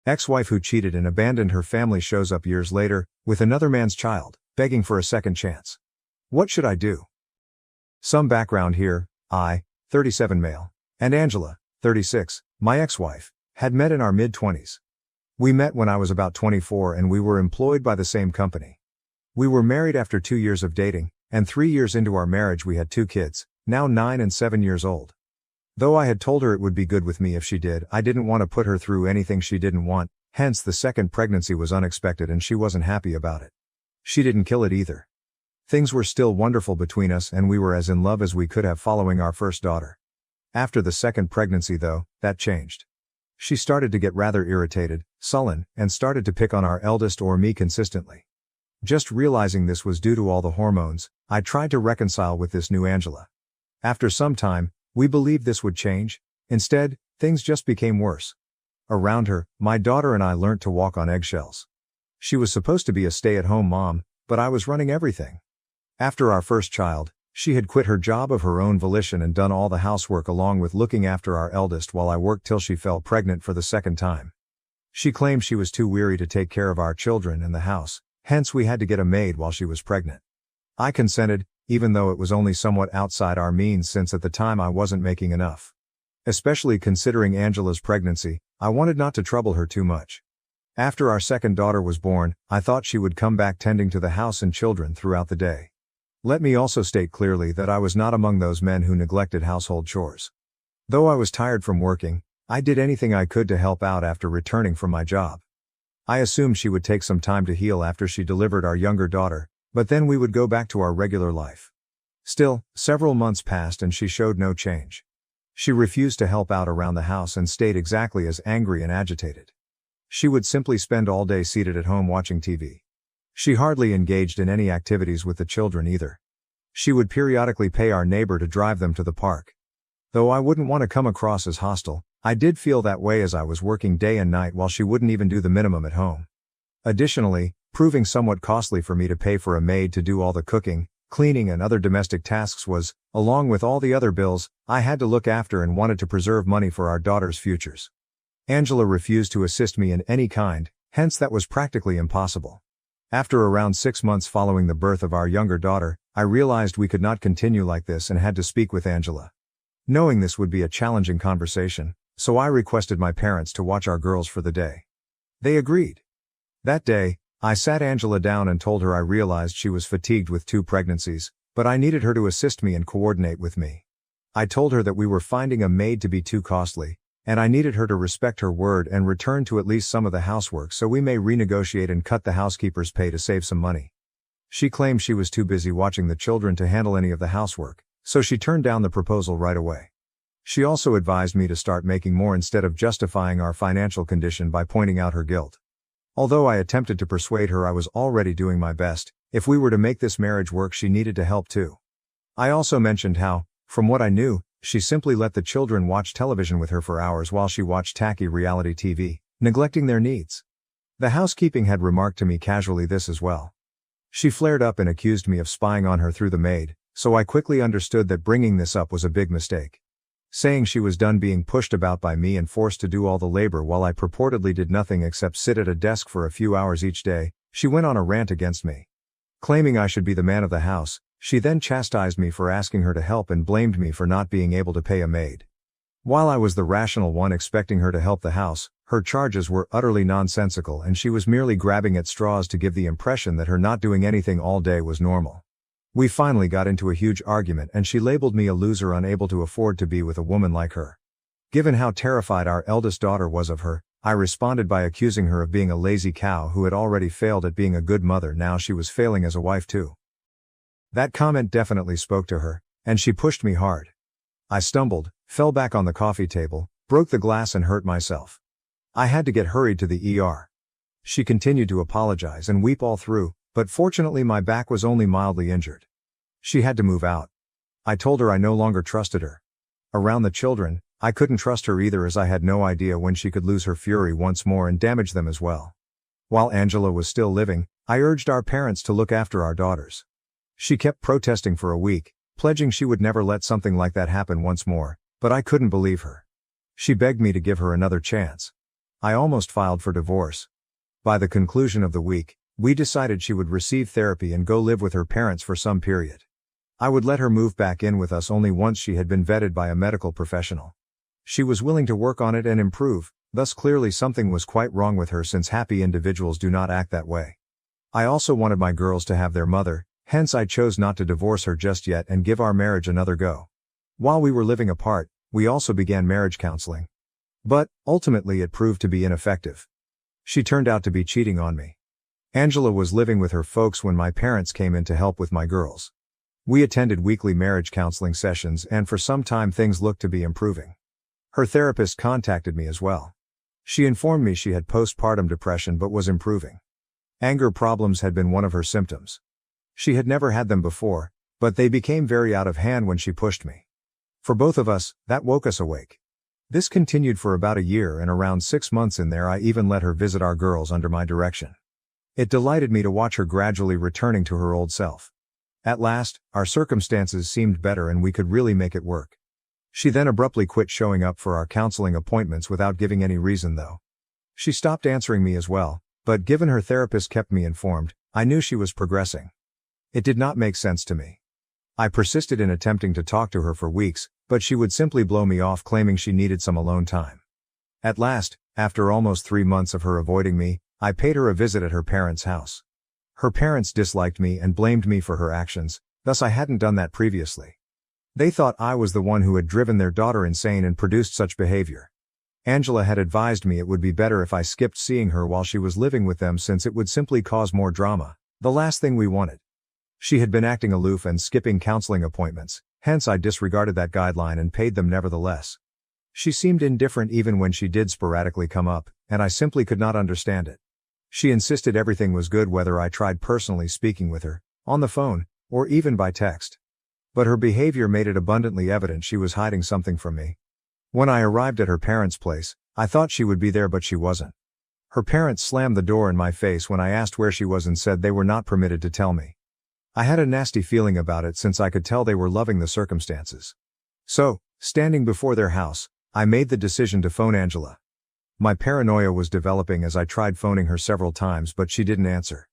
Ex-wife who cheated and abandoned her family shows up years later, with another man's child, begging for a second chance. What should I do? Some background here. I, 37 male, and Angela, 36, my ex-wife, had met in our mid-20s. We met when I was about 24 and we were employed by the same company. We were married after 2 years of dating, and 3 years into our marriage we had 2 kids, now 9 and 7 years old. Though I had told her it would be good with me if she did, I didn't want to put her through anything she didn't want, hence the second pregnancy was unexpected and she wasn't happy about it. She didn't kill it either. Things were still wonderful between us and we were as in love as we could have following our first daughter. After the second pregnancy though, that changed. She started to get rather irritated, sullen, and started to pick on our eldest or me consistently. Just realizing this was due to all the hormones, I tried to reconcile with this new Angela. After some time, we believed this would change. Instead, things just became worse. Around her, my daughter and I learnt to walk on eggshells. She was supposed to be a stay-at-home mom, but I was running everything. After our first child, she had quit her job of her own volition and done all the housework along with looking after our eldest while I worked till she fell pregnant for the second time. She claimed she was too weary to take care of our children and the house, hence we had to get a maid while she was pregnant. I consented, even though it was only somewhat outside our means since at the time I wasn't making enough. Especially considering Angela's pregnancy, I wanted not to trouble her too much. After our second daughter was born, I thought she would come back tending to the house and children throughout the day. Let me also state clearly that I was not among those men who neglected household chores. Though I was tired from working, I did anything I could to help out after returning from my job. I assumed she would take some time to heal after she delivered our younger daughter, but then we would go back to our regular life. Still, several months passed and she showed no change. She refused to help out around the house and stayed exactly as angry and agitated. She would simply spend all day seated at home watching TV. She hardly engaged in any activities with the children either. She would periodically pay our neighbor to drive them to the park. Though I wouldn't want to come across as hostile, I did feel that way as I was working day and night while she wouldn't even do the minimum at home. Additionally, proving somewhat costly for me to pay for a maid to do all the cooking, cleaning and other domestic tasks was, along with all the other bills, I had to look after and wanted to preserve money for our daughter's futures. Angela refused to assist me in any kind, hence that was practically impossible. After around 6 months following the birth of our younger daughter, I realized we could not continue like this and had to speak with Angela. Knowing this would be a challenging conversation, so I requested my parents to watch our girls for the day. They agreed. That day, I sat Angela down and told her I realized she was fatigued with 2 pregnancies, but I needed her to assist me and coordinate with me. I told her that we were finding a maid to be too costly, and I needed her to respect her word and return to at least some of the housework so we may renegotiate and cut the housekeeper's pay to save some money. She claimed she was too busy watching the children to handle any of the housework, so she turned down the proposal right away. She also advised me to start making more instead of justifying our financial condition by pointing out her guilt. Although I attempted to persuade her I was already doing my best, if we were to make this marriage work she needed to help too. I also mentioned how, from what I knew, she simply let the children watch television with her for hours while she watched tacky reality TV, neglecting their needs. The housekeeping had remarked to me casually this as well. She flared up and accused me of spying on her through the maid, so I quickly understood that bringing this up was a big mistake. Saying she was done being pushed about by me and forced to do all the labor while I purportedly did nothing except sit at a desk for a few hours each day, she went on a rant against me. Claiming I should be the man of the house, she then chastised me for asking her to help and blamed me for not being able to pay a maid. While I was the rational one expecting her to help the house, her charges were utterly nonsensical and she was merely grabbing at straws to give the impression that her not doing anything all day was normal. We finally got into a huge argument and she labeled me a loser unable to afford to be with a woman like her. Given how terrified our eldest daughter was of her, I responded by accusing her of being a lazy cow who had already failed at being a good mother. Now she was failing as a wife too. That comment definitely spoke to her, and she pushed me hard. I stumbled, fell back on the coffee table, broke the glass and hurt myself. I had to get hurried to the ER. She continued to apologize and weep all through, but fortunately my back was only mildly injured. She had to move out. I told her I no longer trusted her. Around the children, I couldn't trust her either as I had no idea when she could lose her fury once more and damage them as well. While Angela was still living, I urged our parents to look after our daughters. She kept protesting for a week, pledging she would never let something like that happen once more, but I couldn't believe her. She begged me to give her another chance. I almost filed for divorce. By the conclusion of the week, we decided she would receive therapy and go live with her parents for some period. I would let her move back in with us only once she had been vetted by a medical professional. She was willing to work on it and improve, thus clearly something was quite wrong with her since happy individuals do not act that way. I also wanted my girls to have their mother, hence I chose not to divorce her just yet and give our marriage another go. While we were living apart, we also began marriage counseling. But, ultimately it proved to be ineffective. She turned out to be cheating on me. Angela was living with her folks when my parents came in to help with my girls. We attended weekly marriage counseling sessions and for some time things looked to be improving. Her therapist contacted me as well. She informed me she had postpartum depression but was improving. Anger problems had been one of her symptoms. She had never had them before, but they became very out of hand when she pushed me. For both of us, that woke us awake. This continued for about a year, and around 6 months in there I even let her visit our girls under my direction. It delighted me to watch her gradually returning to her old self. At last, our circumstances seemed better and we could really make it work. She then abruptly quit showing up for our counseling appointments without giving any reason though. She stopped answering me as well, but given her therapist kept me informed, I knew she was progressing. It did not make sense to me. I persisted in attempting to talk to her for weeks, but she would simply blow me off claiming she needed some alone time. At last, after almost 3 months of her avoiding me, I paid her a visit at her parents' house. Her parents disliked me and blamed me for her actions, thus I hadn't done that previously. They thought I was the one who had driven their daughter insane and produced such behavior. Angela had advised me it would be better if I skipped seeing her while she was living with them since it would simply cause more drama, the last thing we wanted. She had been acting aloof and skipping counseling appointments, hence I disregarded that guideline and paid them nevertheless. She seemed indifferent even when she did sporadically come up, and I simply could not understand it. She insisted everything was good whether I tried personally speaking with her, on the phone, or even by text. But her behavior made it abundantly evident she was hiding something from me. When I arrived at her parents' place, I thought she would be there but she wasn't. Her parents slammed the door in my face when I asked where she was and said they were not permitted to tell me. I had a nasty feeling about it since I could tell they were loving the circumstances. So, standing before their house, I made the decision to phone Angela. My paranoia was developing as I tried phoning her several times but she didn't answer.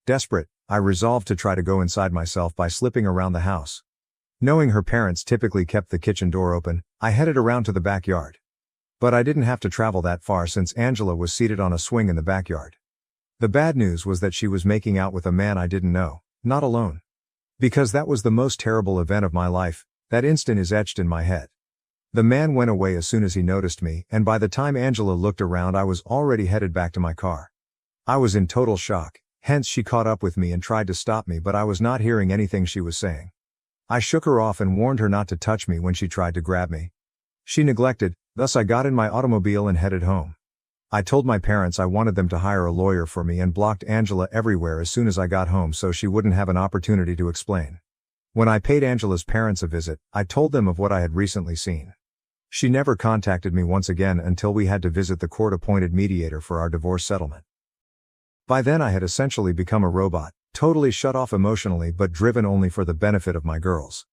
Desperate, I resolved to try to go inside myself by slipping around the house. Knowing her parents typically kept the kitchen door open, I headed around to the backyard. But I didn't have to travel that far since Angela was seated on a swing in the backyard. The bad news was that she was making out with a man I didn't know. Not alone. Because that was the most terrible event of my life, that instant is etched in my head. The man went away as soon as he noticed me, and by the time Angela looked around I was already headed back to my car. I was in total shock, hence she caught up with me and tried to stop me but I was not hearing anything she was saying. I shook her off and warned her not to touch me when she tried to grab me. She neglected, thus I got in my automobile and headed home. I told my parents I wanted them to hire a lawyer for me and blocked Angela everywhere as soon as I got home so she wouldn't have an opportunity to explain. When I paid Angela's parents a visit, I told them of what I had recently seen. She never contacted me once again until we had to visit the court-appointed mediator for our divorce settlement. By then I had essentially become a robot, totally shut off emotionally but driven only for the benefit of my girls.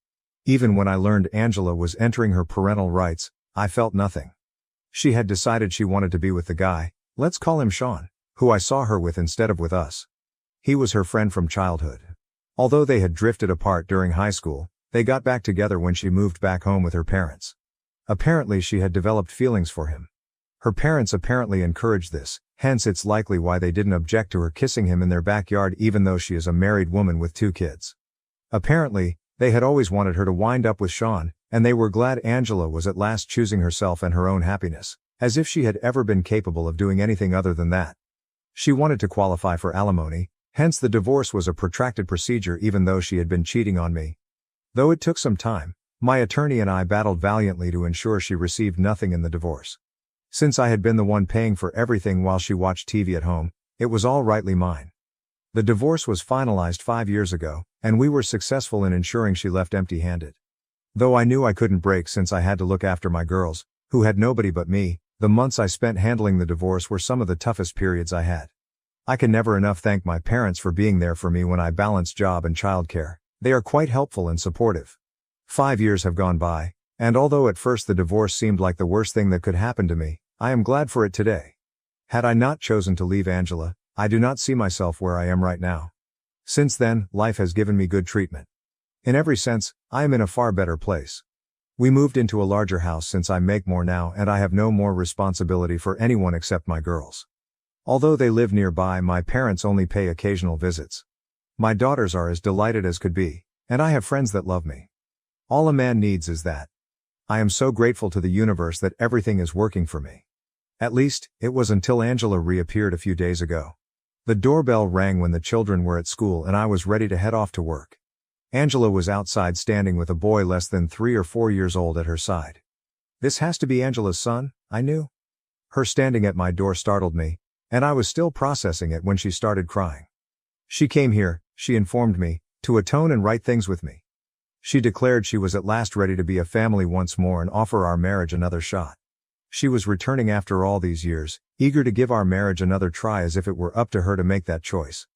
Even when I learned Angela was entering her parental rights, I felt nothing. She had decided she wanted to be with the guy, let's call him Sean, who I saw her with instead of with us. He was her friend from childhood. Although they had drifted apart during high school, they got back together when she moved back home with her parents. Apparently she had developed feelings for him. Her parents apparently encouraged this, hence it's likely why they didn't object to her kissing him in their backyard even though she is a married woman with 2 kids. Apparently, they had always wanted her to wind up with Sean, and they were glad Angela was at last choosing herself and her own happiness, as if she had ever been capable of doing anything other than that. She wanted to qualify for alimony, hence the divorce was a protracted procedure even though she had been cheating on me. Though it took some time, my attorney and I battled valiantly to ensure she received nothing in the divorce. Since I had been the one paying for everything while she watched TV at home, it was all rightly mine. The divorce was finalized 5 years ago, and we were successful in ensuring she left empty-handed. Though I knew I couldn't break since I had to look after my girls, who had nobody but me, the months I spent handling the divorce were some of the toughest periods I had. I can never enough thank my parents for being there for me when I balanced job and childcare. They are quite helpful and supportive. 5 years have gone by, and although at first the divorce seemed like the worst thing that could happen to me, I am glad for it today. Had I not chosen to leave Angela, I do not see myself where I am right now. Since then, life has given me good treatment. In every sense, I am in a far better place. We moved into a larger house since I make more now and I have no more responsibility for anyone except my girls. Although they live nearby, my parents only pay occasional visits. My daughters are as delighted as could be, and I have friends that love me. All a man needs is that. I am so grateful to the universe that everything is working for me. At least, it was until Angela reappeared a few days ago. The doorbell rang when the children were at school and I was ready to head off to work. Angela was outside standing with a boy less than 3 or 4 years old at her side. This has to be Angela's son, I knew. Her standing at my door startled me, and I was still processing it when she started crying. She came here, she informed me, to atone and right things with me. She declared she was at last ready to be a family once more and offer our marriage another shot. She was returning after all these years, eager to give our marriage another try as if it were up to her to make that choice.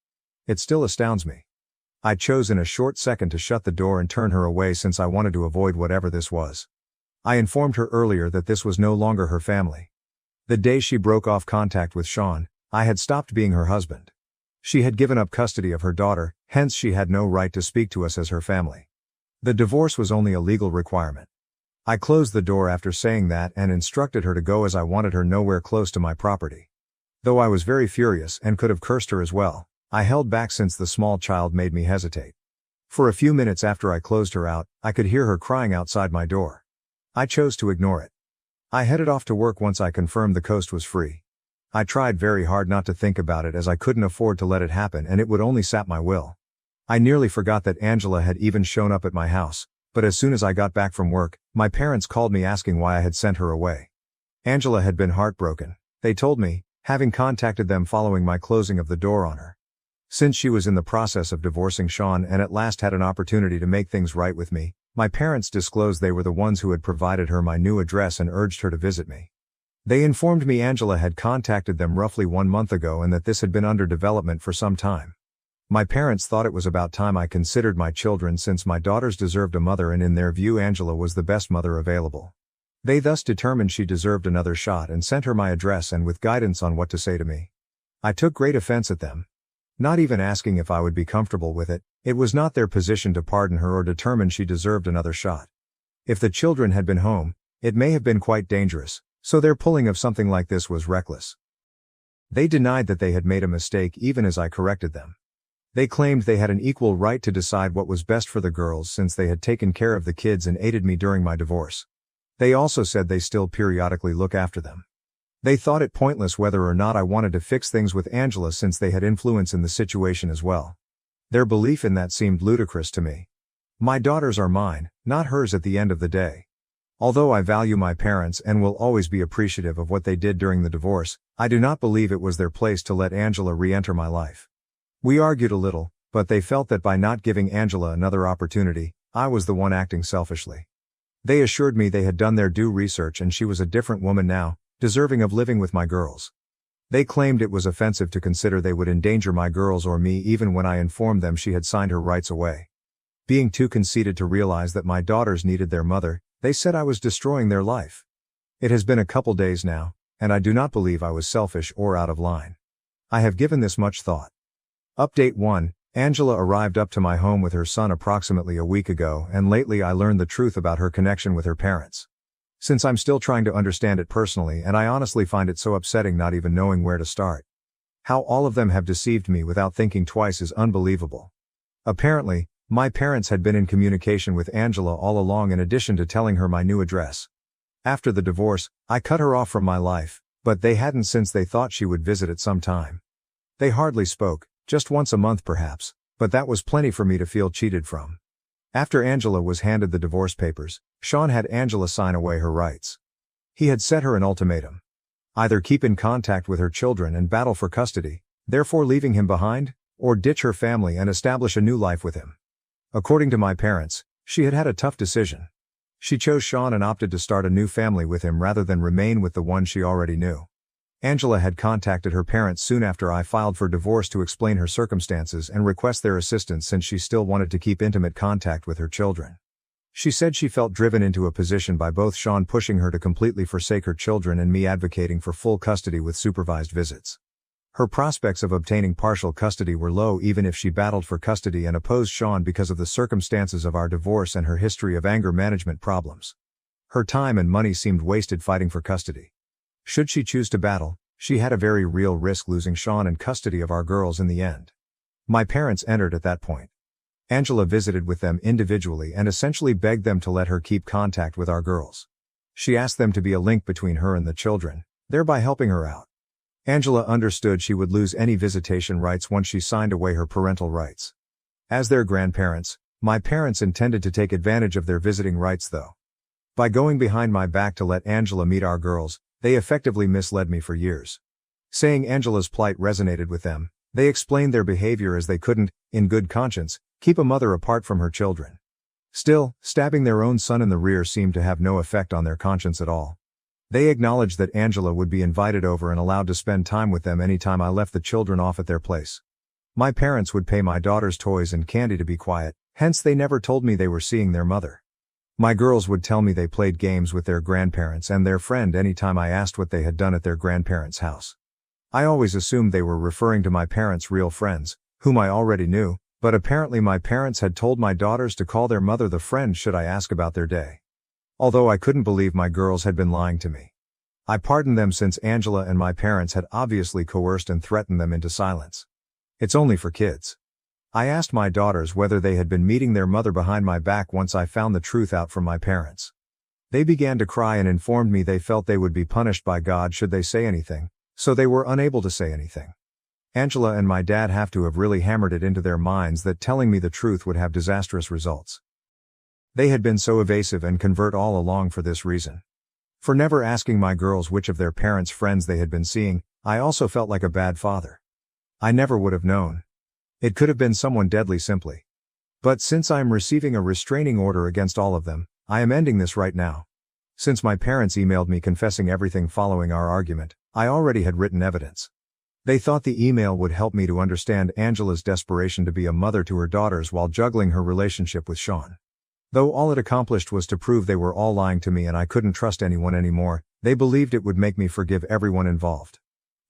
It still astounds me. I chose in a short second to shut the door and turn her away since I wanted to avoid whatever this was. I informed her earlier that this was no longer her family. The day she broke off contact with Sean, I had stopped being her husband. She had given up custody of her daughter, hence she had no right to speak to us as her family. The divorce was only a legal requirement. I closed the door after saying that and instructed her to go as I wanted her nowhere close to my property. Though I was very furious and could have cursed her as well, I held back since the small child made me hesitate. For a few minutes after I closed her out, I could hear her crying outside my door. I chose to ignore it. I headed off to work once I confirmed the coast was free. I tried very hard not to think about it as I couldn't afford to let it happen and it would only sap my will. I nearly forgot that Angela had even shown up at my house, but as soon as I got back from work, my parents called me asking why I had sent her away. Angela had been heartbroken, they told me, having contacted them following my closing of the door on her. Since she was in the process of divorcing Sean and at last had an opportunity to make things right with me, my parents disclosed they were the ones who had provided her my new address and urged her to visit me. They informed me Angela had contacted them roughly 1 month ago and that this had been under development for some time. My parents thought it was about time I considered my children since my daughters deserved a mother and in their view Angela was the best mother available. They thus determined she deserved another shot and sent her my address and with guidance on what to say to me. I took great offense at them. Not even asking if I would be comfortable with it, it was not their position to pardon her or determine she deserved another shot. If the children had been home, it may have been quite dangerous, so their pulling of something like this was reckless. They denied that they had made a mistake even as I corrected them. They claimed they had an equal right to decide what was best for the girls since they had taken care of the kids and aided me during my divorce. They also said they still periodically look after them. They thought it pointless whether or not I wanted to fix things with Angela since they had influence in the situation as well. Their belief in that seemed ludicrous to me. My daughters are mine, not hers at the end of the day. Although I value my parents and will always be appreciative of what they did during the divorce, I do not believe it was their place to let Angela re-enter my life. We argued a little, but they felt that by not giving Angela another opportunity, I was the one acting selfishly. They assured me they had done their due research and she was a different woman now, deserving of living with my girls. They claimed it was offensive to consider they would endanger my girls or me even when I informed them she had signed her rights away. Being too conceited to realize that my daughters needed their mother, they said I was destroying their life. It has been a couple days now, and I do not believe I was selfish or out of line. I have given this much thought. Update 1. Angela arrived up to my home with her son approximately a week ago and lately I learned the truth about her connection with her parents. Since I'm still trying to understand it personally and I honestly find it so upsetting not even knowing where to start. How all of them have deceived me without thinking twice is unbelievable. Apparently, my parents had been in communication with Angela all along in addition to telling her my new address. After the divorce, I cut her off from my life, but they hadn't since they thought she would visit at some time. They hardly spoke, just once a month perhaps, but that was plenty for me to feel cheated from. After Angela was handed the divorce papers, Sean had Angela sign away her rights. He had set her an ultimatum. Either keep in contact with her children and battle for custody, therefore leaving him behind, or ditch her family and establish a new life with him. According to my parents, she had had a tough decision. She chose Sean and opted to start a new family with him rather than remain with the one she already knew. Angela had contacted her parents soon after I filed for divorce to explain her circumstances and request their assistance since she still wanted to keep intimate contact with her children. She said she felt driven into a position by both Sean pushing her to completely forsake her children and me advocating for full custody with supervised visits. Her prospects of obtaining partial custody were low even if she battled for custody and opposed Sean because of the circumstances of our divorce and her history of anger management problems. Her time and money seemed wasted fighting for custody. Should she choose to battle, she had a very real risk losing Sean and custody of our girls in the end. My parents entered at that point. Angela visited with them individually and essentially begged them to let her keep contact with our girls. She asked them to be a link between her and the children, thereby helping her out. Angela understood she would lose any visitation rights once she signed away her parental rights. As their grandparents, my parents intended to take advantage of their visiting rights though. By going behind my back to let Angela meet our girls, they effectively misled me for years. Saying Angela's plight resonated with them, they explained their behavior as they couldn't, in good conscience, keep a mother apart from her children. Still, stabbing their own son in the rear seemed to have no effect on their conscience at all. They acknowledged that Angela would be invited over and allowed to spend time with them anytime I left the children off at their place. My parents would pay my daughter's toys and candy to be quiet, hence they never told me they were seeing their mother. My girls would tell me they played games with their grandparents and their friend anytime I asked what they had done at their grandparents' house. I always assumed they were referring to my parents' real friends, whom I already knew, but apparently my parents had told my daughters to call their mother the friend should I ask about their day. Although I couldn't believe my girls had been lying to me. I pardoned them since Angela and my parents had obviously coerced and threatened them into silence. It's only for kids. I asked my daughters whether they had been meeting their mother behind my back once I found the truth out from my parents. They began to cry and informed me they felt they would be punished by God should they say anything, so they were unable to say anything. Angela and my dad have to have really hammered it into their minds that telling me the truth would have disastrous results. They had been so evasive and covert all along for this reason. For never asking my girls which of their parents' friends they had been seeing, I also felt like a bad father. I never would have known. It could have been someone deadly simply. But since I am receiving a restraining order against all of them, I am ending this right now. Since my parents emailed me confessing everything following our argument, I already had written evidence. They thought the email would help me to understand Angela's desperation to be a mother to her daughters while juggling her relationship with Sean. Though all it accomplished was to prove they were all lying to me and I couldn't trust anyone anymore, they believed it would make me forgive everyone involved.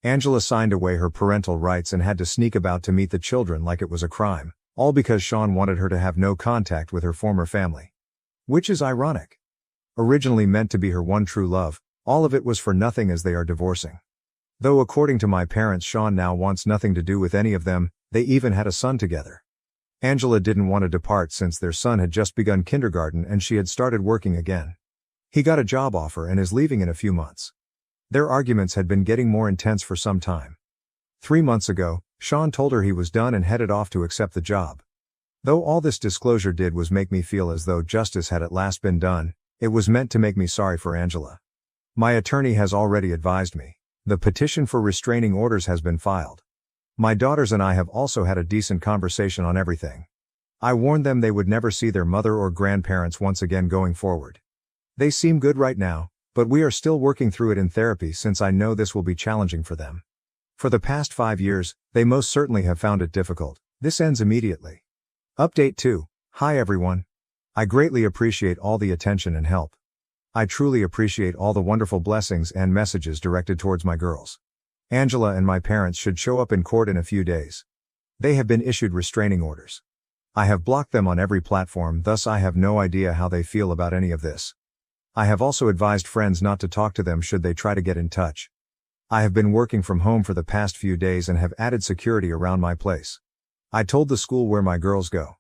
Angela signed away her parental rights and had to sneak about to meet the children like it was a crime, all because Sean wanted her to have no contact with her former family. Which is ironic. Originally meant to be her one true love, all of it was for nothing as they are divorcing. Though according to my parents Sean now wants nothing to do with any of them, they even had a son together. Angela didn't want to depart since their son had just begun kindergarten and she had started working again. He got a job offer and is leaving in a few months. Their arguments had been getting more intense for some time. 3 months ago, Sean told her he was done and headed off to accept the job. Though all this disclosure did was make me feel as though justice had at last been done, it was meant to make me sorry for Angela. My attorney has already advised me. The petition for restraining orders has been filed. My daughters and I have also had a decent conversation on everything. I warned them they would never see their mother or grandparents once again going forward. They seem good right now, but we are still working through it in therapy since I know this will be challenging for them. For the past 5 years, they most certainly have found it difficult. This ends immediately. Update 2. Hi everyone. I greatly appreciate all the attention and help. I truly appreciate all the wonderful blessings and messages directed towards my girls. Angela and my parents should show up in court in a few days. They have been issued restraining orders. I have blocked them on every platform, thus I have no idea how they feel about any of this. I have also advised friends not to talk to them should they try to get in touch. I have been working from home for the past few days and have added security around my place. I told the school where my girls go.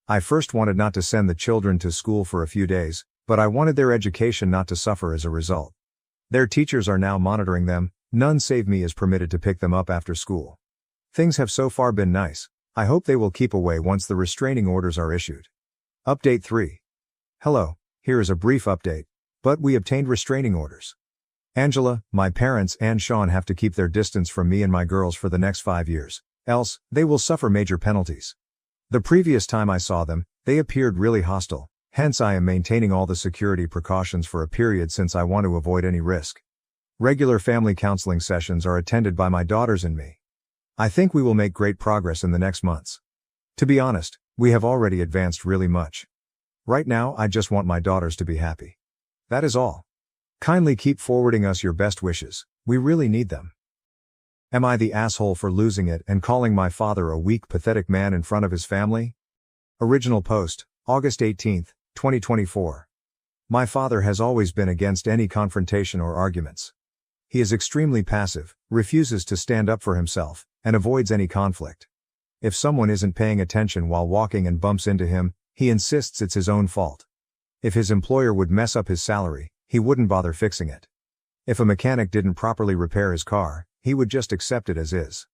I first wanted not to send the children to school for a few days, but I wanted their education not to suffer as a result. Their teachers are now monitoring them, none save me is permitted to pick them up after school. Things have so far been nice. I hope they will keep away once the restraining orders are issued. Update 3. Hello, here is a brief update, but we obtained restraining orders. Angela, my parents and Sean have to keep their distance from me and my girls for the next 5 years, else, they will suffer major penalties. The previous time I saw them, they appeared really hostile. Hence I am maintaining all the security precautions for a period since I want to avoid any risk. Regular family counseling sessions are attended by my daughters and me. I think we will make great progress in the next months. To be honest, we have already advanced really much. Right now, I just want my daughters to be happy. That is all. Kindly keep forwarding us your best wishes, we really need them. Am I the asshole for losing it and calling my father a weak, pathetic man in front of his family? Original post, August 18, 2024. My father has always been against any confrontation or arguments. He is extremely passive, refuses to stand up for himself, and avoids any conflict. If someone isn't paying attention while walking and bumps into him, he insists it's his own fault. If his employer would mess up his salary, he wouldn't bother fixing it. If a mechanic didn't properly repair his car, he would just accept it as is.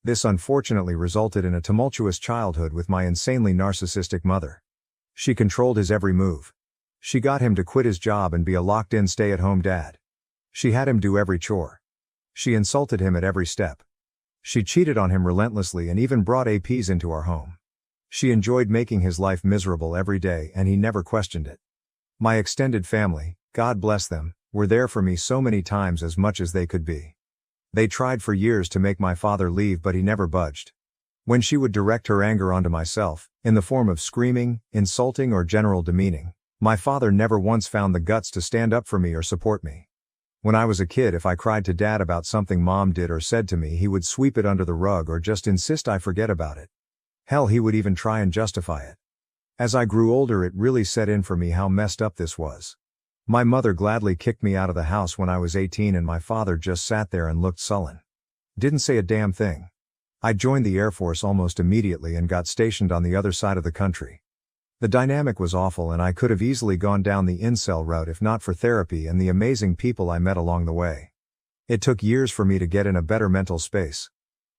This unfortunately resulted in a tumultuous childhood with my insanely narcissistic mother. She controlled his every move. She got him to quit his job and be a locked-in stay-at-home dad. She had him do every chore. She insulted him at every step. She cheated on him relentlessly and even brought APs into our home. She enjoyed making his life miserable every day and he never questioned it. My extended family, God bless them, were there for me so many times as much as they could be. They tried for years to make my father leave but he never budged. When she would direct her anger onto myself, in the form of screaming, insulting or general demeaning, my father never once found the guts to stand up for me or support me. When I was a kid, if I cried to Dad about something Mom did or said to me, he would sweep it under the rug or just insist I forget about it. Hell, he would even try and justify it. As I grew older, it really set in for me how messed up this was. My mother gladly kicked me out of the house when I was 18 and my father just sat there and looked sullen. Didn't say a damn thing. I joined the Air Force almost immediately and got stationed on the other side of the country. The dynamic was awful and I could have easily gone down the incel route if not for therapy and the amazing people I met along the way. It took years for me to get in a better mental space.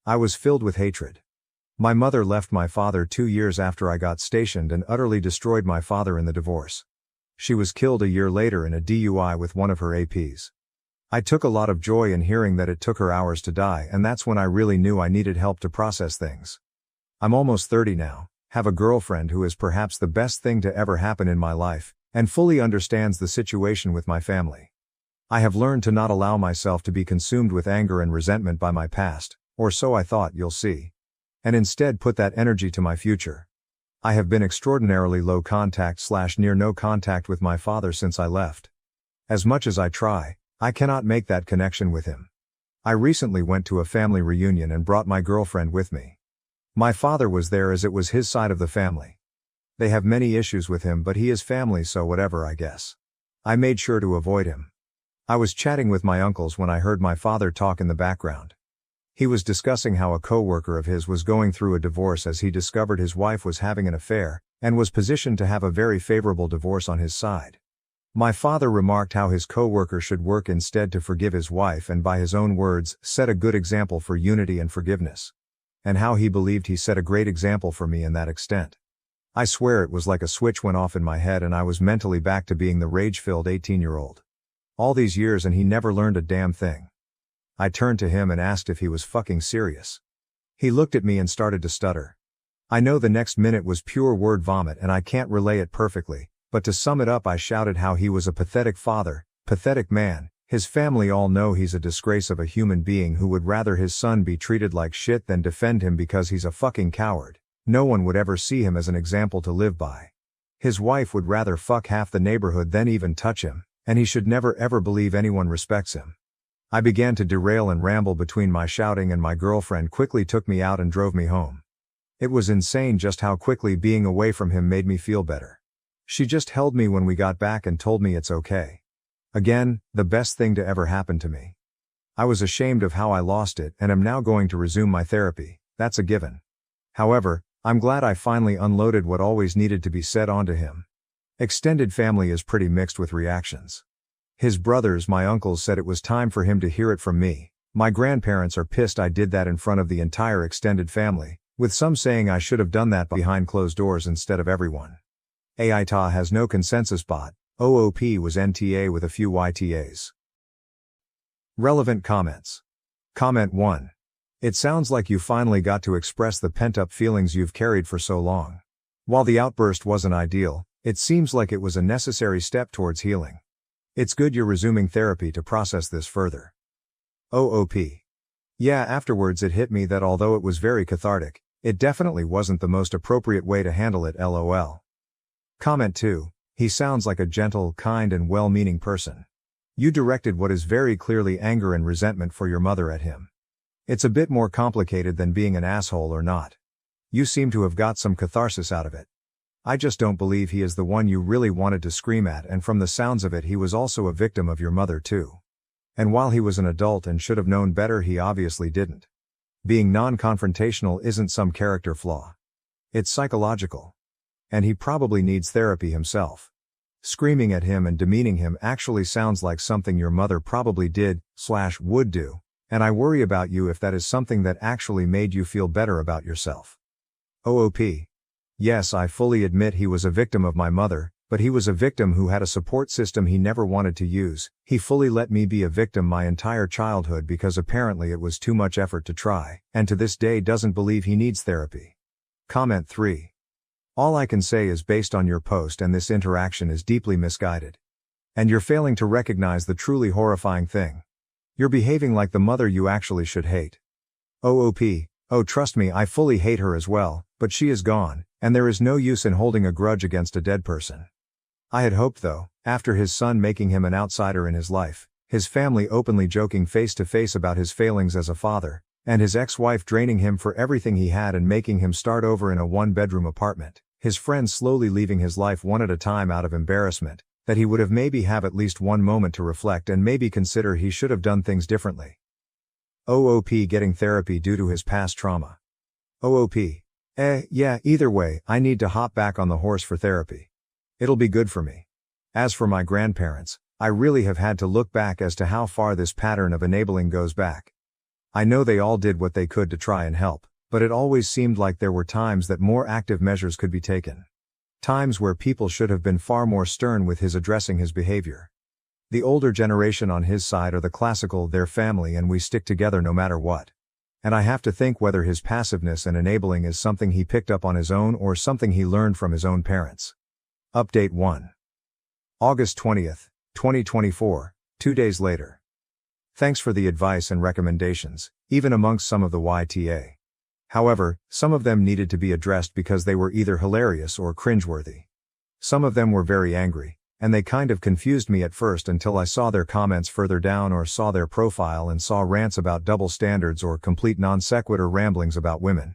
I was filled with hatred. My mother left my father 2 years after I got stationed and utterly destroyed my father in the divorce. She was killed a year later in a DUI with one of her APs. I took a lot of joy in hearing that it took her hours to die, and that's when I really knew I needed help to process things. I'm almost 30 now, have a girlfriend who is perhaps the best thing to ever happen in my life, and fully understands the situation with my family. I have learned to not allow myself to be consumed with anger and resentment by my past, or so I thought, you'll see. And instead put that energy to my future. I have been extraordinarily low contact / near no contact with my father since I left. As much as I try, I cannot make that connection with him. I recently went to a family reunion and brought my girlfriend with me. My father was there as it was his side of the family. They have many issues with him but he is family, so whatever, I guess. I made sure to avoid him. I was chatting with my uncles when I heard my father talk in the background. He was discussing how a coworker of his was going through a divorce as he discovered his wife was having an affair, and was positioned to have a very favorable divorce on his side. My father remarked how his coworker should work instead to forgive his wife and, by his own words, set a good example for unity and forgiveness. And how he believed he set a great example for me in that extent. I swear it was like a switch went off in my head and I was mentally back to being the rage-filled 18-year-old. All these years and he never learned a damn thing. I turned to him and asked if he was fucking serious. He looked at me and started to stutter. I know the next minute was pure word vomit and I can't relay it perfectly, but to sum it up I shouted how he was a pathetic father, pathetic man. His family all know he's a disgrace of a human being who would rather his son be treated like shit than defend him because he's a fucking coward. No one would ever see him as an example to live by. His wife would rather fuck half the neighborhood than even touch him, and he should never ever believe anyone respects him. I began to derail and ramble between my shouting and my girlfriend quickly took me out and drove me home. It was insane just how quickly being away from him made me feel better. She just held me when we got back and told me it's okay. Again, the best thing to ever happen to me. I was ashamed of how I lost it and am now going to resume my therapy, that's a given. However, I'm glad I finally unloaded what always needed to be said onto him. Extended family is pretty mixed with reactions. His brothers, my uncles, said it was time for him to hear it from me. My grandparents are pissed I did that in front of the entire extended family, with some saying I should have done that behind closed doors instead of everyone. AITA has no consensus bot. OOP was NTA with a few YTAs. Relevant comments. Comment 1. It sounds like you finally got to express the pent-up feelings you've carried for so long. While the outburst wasn't ideal, it seems like it was a necessary step towards healing. It's good you're resuming therapy to process this further. OOP. Yeah, afterwards it hit me that although it was very cathartic, it definitely wasn't the most appropriate way to handle it, lol. Comment 2. He sounds like a gentle, kind and well-meaning person. You directed what is very clearly anger and resentment for your mother at him. It's a bit more complicated than being an asshole or not. You seem to have got some catharsis out of it. I just don't believe he is the one you really wanted to scream at, and from the sounds of it he was also a victim of your mother too. And while he was an adult and should have known better, he obviously didn't. Being non-confrontational isn't some character flaw. It's psychological. And he probably needs therapy himself. Screaming at him and demeaning him actually sounds like something your mother probably did/would do, and I worry about you if that is something that actually made you feel better about yourself. OOP. Yes, I fully admit he was a victim of my mother, but he was a victim who had a support system he never wanted to use. He fully let me be a victim my entire childhood because apparently it was too much effort to try, and to this day doesn't believe he needs therapy. Comment 3. All I can say is based on your post and this interaction is deeply misguided. And you're failing to recognize the truly horrifying thing. You're behaving like the mother you actually should hate. OOP. Oh, trust me, I fully hate her as well, but she is gone, and there is no use in holding a grudge against a dead person. I had hoped though, after his son making him an outsider in his life, his family openly joking face to face about his failings as a father, and his ex-wife draining him for everything he had and making him start over in a one-bedroom apartment, his friends slowly leaving his life one at a time out of embarrassment, that he would have maybe have at least one moment to reflect and maybe consider he should have done things differently. OOP getting therapy due to his past trauma. OOP. Yeah, either way, I need to hop back on the horse for therapy. It'll be good for me. As for my grandparents, I really have had to look back as to how far this pattern of enabling goes back. I know they all did what they could to try and help, but it always seemed like there were times that more active measures could be taken. Times where people should have been far more stern with his addressing his behavior. The older generation on his side are the classical "their family and we stick together no matter what." And I have to think whether his passiveness and enabling is something he picked up on his own or something he learned from his own parents. Update 1. August 20th, 2024, 2 days later. Thanks for the advice and recommendations, even amongst some of the YTA. However, some of them needed to be addressed because they were either hilarious or cringeworthy. Some of them were very angry, and they kind of confused me at first until I saw their comments further down or saw their profile and saw rants about double standards or complete non sequitur ramblings about women.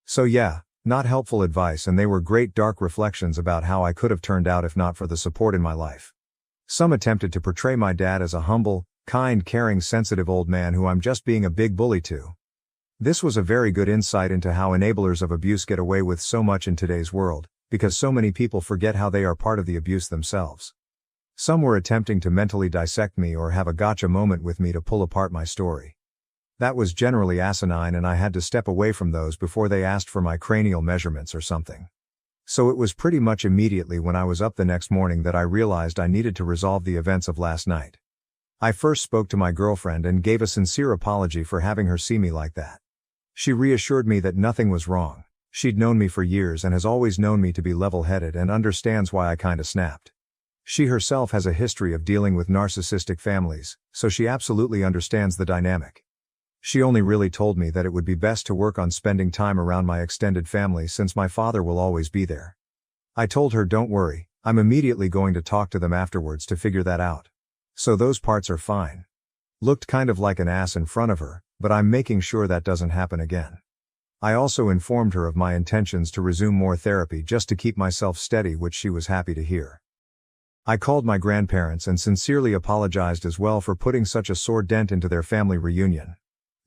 So yeah, not helpful advice, and they were great dark reflections about how I could have turned out if not for the support in my life. Some attempted to portray my dad as a humble, kind, caring, sensitive old man who I'm just being a big bully to. This was a very good insight into how enablers of abuse get away with so much in today's world, because so many people forget how they are part of the abuse themselves. Some were attempting to mentally dissect me or have a gotcha moment with me to pull apart my story. That was generally asinine, and I had to step away from those before they asked for my cranial measurements or something. So it was pretty much immediately when I was up the next morning that I realized I needed to resolve the events of last night. I first spoke to my girlfriend and gave a sincere apology for having her see me like that. She reassured me that nothing was wrong. She'd known me for years and has always known me to be level-headed and understands why I kinda snapped. She herself has a history of dealing with narcissistic families, so she absolutely understands the dynamic. She only really told me that it would be best to work on spending time around my extended family since my father will always be there. I told her, don't worry, I'm immediately going to talk to them afterwards to figure that out. So those parts are fine. Looked kind of like an ass in front of her, but I'm making sure that doesn't happen again. I also informed her of my intentions to resume more therapy just to keep myself steady, which she was happy to hear. I called my grandparents and sincerely apologized as well for putting such a sore dent into their family reunion.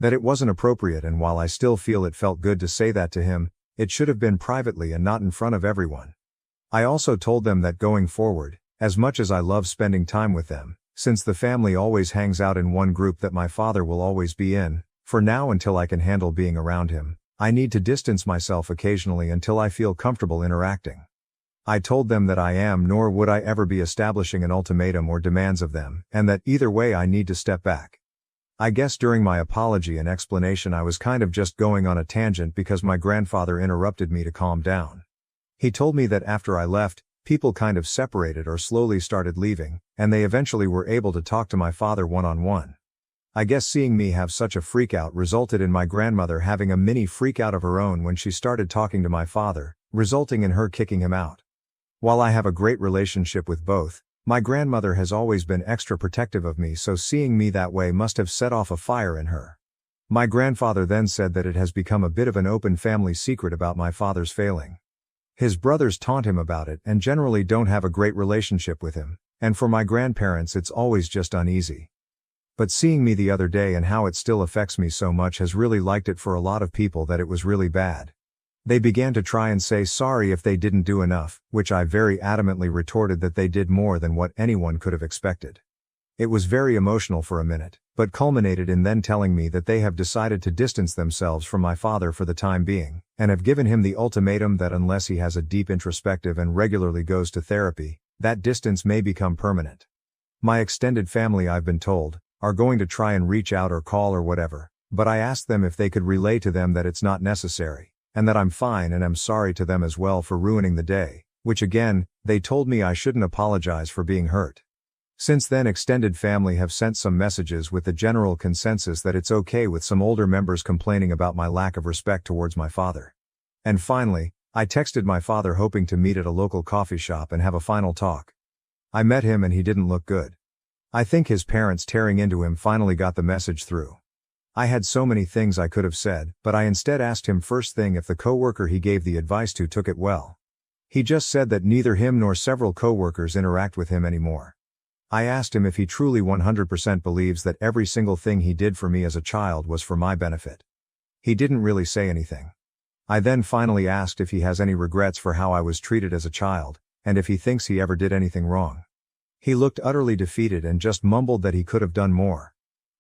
That it wasn't appropriate, and while I still feel it felt good to say that to him, it should have been privately and not in front of everyone. I also told them that going forward, as much as I love spending time with them, since the family always hangs out in one group that my father will always be in, for now until I can handle being around him, I need to distance myself occasionally until I feel comfortable interacting. I told them that I am nor would I ever be establishing an ultimatum or demands of them, and that either way I need to step back. I guess during my apology and explanation I was kind of just going on a tangent because my grandfather interrupted me to calm down. He told me that after I left, people kind of separated or slowly started leaving, and they eventually were able to talk to my father one-on-one. I guess seeing me have such a freakout resulted in my grandmother having a mini freakout of her own when she started talking to my father, resulting in her kicking him out. While I have a great relationship with both, my grandmother has always been extra protective of me, so seeing me that way must have set off a fire in her. My grandfather then said that it has become a bit of an open family secret about my father's failing. His brothers taunt him about it and generally don't have a great relationship with him, and for my grandparents it's always just uneasy. But seeing me the other day and how it still affects me so much has really liked it for a lot of people that it was really bad. They began to try and say sorry if they didn't do enough, which I very adamantly retorted that they did more than what anyone could have expected. It was very emotional for a minute, but culminated in then telling me that they have decided to distance themselves from my father for the time being, and have given him the ultimatum that unless he has a deep introspective and regularly goes to therapy, that distance may become permanent. My extended family, I've been told, are going to try and reach out or call or whatever, but I asked them if they could relay to them that it's not necessary, and that I'm fine and am sorry to them as well for ruining the day, which again, they told me I shouldn't apologize for being hurt. Since then, extended family have sent some messages with the general consensus that it's okay, with some older members complaining about my lack of respect towards my father. And finally, I texted my father hoping to meet at a local coffee shop and have a final talk. I met him and he didn't look good. I think his parents tearing into him finally got the message through. I had so many things I could have said, but I instead asked him first thing if the coworker he gave the advice to took it well. He just said that neither him nor several coworkers interact with him anymore. I asked him if he truly 100% believes that every single thing he did for me as a child was for my benefit. He didn't really say anything. I then finally asked if he has any regrets for how I was treated as a child, and if he thinks he ever did anything wrong. He looked utterly defeated and just mumbled that he could have done more.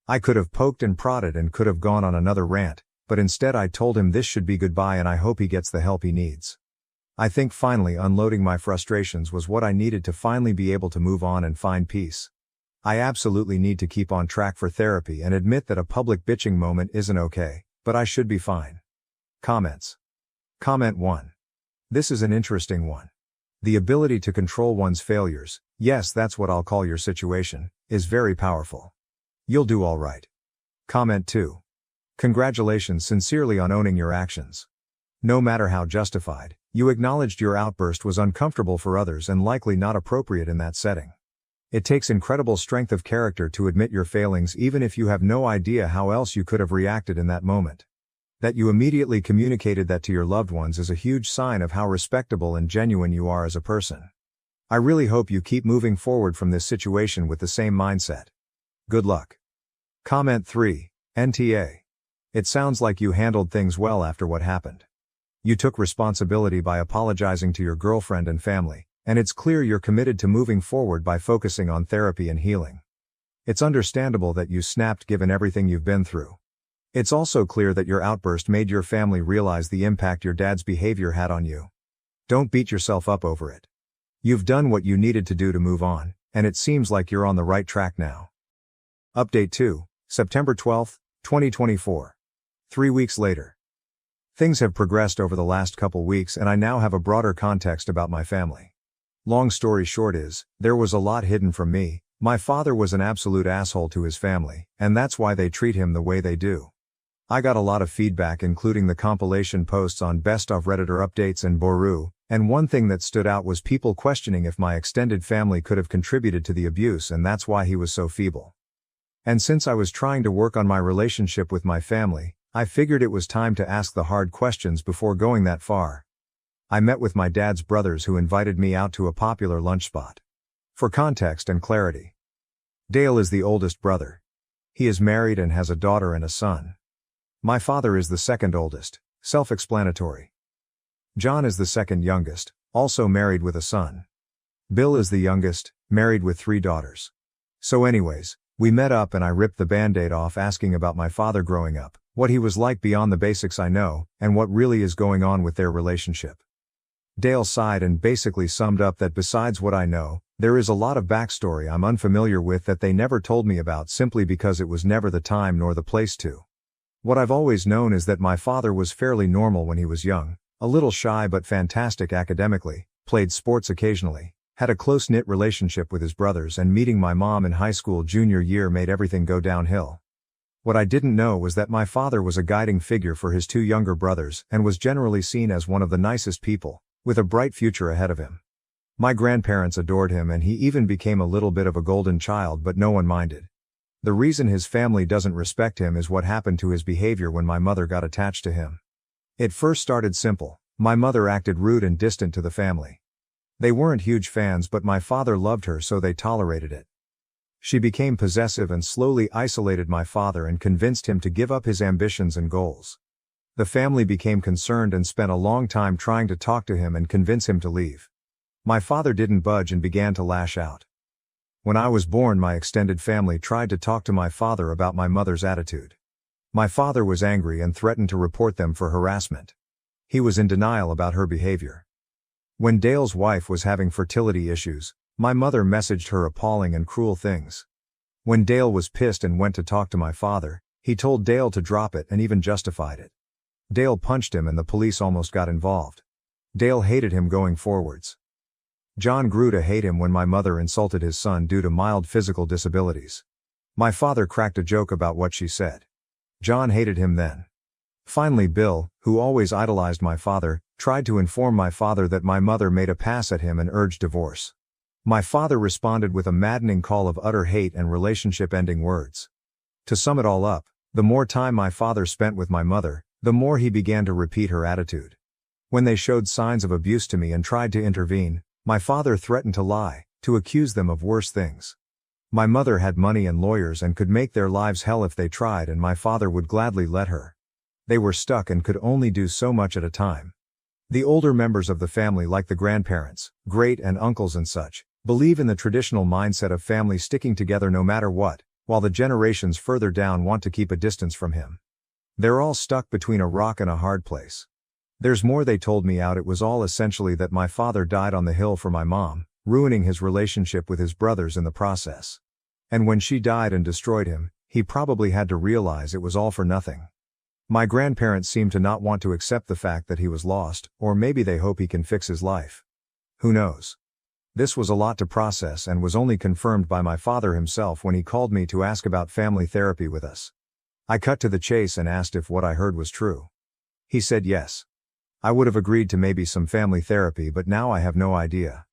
I could have poked and prodded and could have gone on another rant, but instead I told him this should be goodbye and I hope he gets the help he needs. I think finally unloading my frustrations was what I needed to finally be able to move on and find peace. I absolutely need to keep on track for therapy and admit that a public bitching moment isn't okay, but I should be fine. Comments. Comment 1. This is an interesting one. The ability to control one's failures, yes, that's what I'll call your situation, is very powerful. You'll do all right. Comment 2. Congratulations sincerely on owning your actions. No matter how justified, you acknowledged your outburst was uncomfortable for others and likely not appropriate in that setting. It takes incredible strength of character to admit your failings even if you have no idea how else you could have reacted in that moment. That you immediately communicated that to your loved ones is a huge sign of how respectable and genuine you are as a person. I really hope you keep moving forward from this situation with the same mindset. Good luck. Comment 3, NTA. It sounds like you handled things well after what happened. You took responsibility by apologizing to your girlfriend and family, and it's clear you're committed to moving forward by focusing on therapy and healing. It's understandable that you snapped given everything you've been through. It's also clear that your outburst made your family realize the impact your dad's behavior had on you. Don't beat yourself up over it. You've done what you needed to do to move on, and it seems like you're on the right track now. Update 2, September 12, 2024. 3 weeks later. Things have progressed over the last couple weeks and I now have a broader context about my family. Long story short is, there was a lot hidden from me. My father was an absolute asshole to his family, and that's why they treat him the way they do. I got a lot of feedback including the compilation posts on Best of Redditor updates and Boru, and one thing that stood out was people questioning if my extended family could have contributed to the abuse and that's why he was so feeble. And since I was trying to work on my relationship with my family, I figured it was time to ask the hard questions before going that far. I met with my dad's brothers who invited me out to a popular lunch spot. For context and clarity. Dale is the oldest brother. He is married and has a daughter and a son. My father is the second oldest, self-explanatory. John is the second youngest, also married with a son. Bill is the youngest, married with 3 daughters. So anyways, we met up and I ripped the band-aid off asking about my father growing up, what he was like beyond the basics I know, and what really is going on with their relationship. Dale sighed and basically summed up that besides what I know, there is a lot of backstory I'm unfamiliar with that they never told me about simply because it was never the time nor the place to. What I've always known is that my father was fairly normal when he was young, a little shy but fantastic academically, played sports occasionally, had a close-knit relationship with his brothers, and meeting my mom in high school junior year made everything go downhill. What I didn't know was that my father was a guiding figure for his 2 younger brothers and was generally seen as one of the nicest people, with a bright future ahead of him. My grandparents adored him and he even became a little bit of a golden child, but no one minded. The reason his family doesn't respect him is what happened to his behavior when my mother got attached to him. It first started simple. My mother acted rude and distant to the family. They weren't huge fans, but my father loved her, so they tolerated it. She became possessive and slowly isolated my father and convinced him to give up his ambitions and goals. The family became concerned and spent a long time trying to talk to him and convince him to leave. My father didn't budge and began to lash out. When I was born, my extended family tried to talk to my father about my mother's attitude. My father was angry and threatened to report them for harassment. He was in denial about her behavior. When Dale's wife was having fertility issues, my mother messaged her appalling and cruel things. When Dale was pissed and went to talk to my father, he told Dale to drop it and even justified it. Dale punched him and the police almost got involved. Dale hated him going forwards. John grew to hate him when my mother insulted his son due to mild physical disabilities. My father cracked a joke about what she said. John hated him then. Finally, Bill, who always idolized my father, tried to inform my father that my mother made a pass at him and urged divorce. My father responded with a maddening call of utter hate and relationship-ending words. To sum it all up, the more time my father spent with my mother, the more he began to repeat her attitude. When they showed signs of abuse to me and tried to intervene, my father threatened to lie, to accuse them of worse things. My mother had money and lawyers and could make their lives hell if they tried, and my father would gladly let her. They were stuck and could only do so much at a time. The older members of the family, like the grandparents, great and uncles and such, believe in the traditional mindset of family sticking together no matter what, while the generations further down want to keep a distance from him. They're all stuck between a rock and a hard place. There's more they told me out. It was all essentially that my father died on the hill for my mom, ruining his relationship with his brothers in the process. And when she died and destroyed him, he probably had to realize it was all for nothing. My grandparents seem to not want to accept the fact that he was lost, or maybe they hope he can fix his life. Who knows? This was a lot to process and was only confirmed by my father himself when he called me to ask about family therapy with us. I cut to the chase and asked if what I heard was true. He said yes. I would have agreed to maybe some family therapy, but now I have no idea.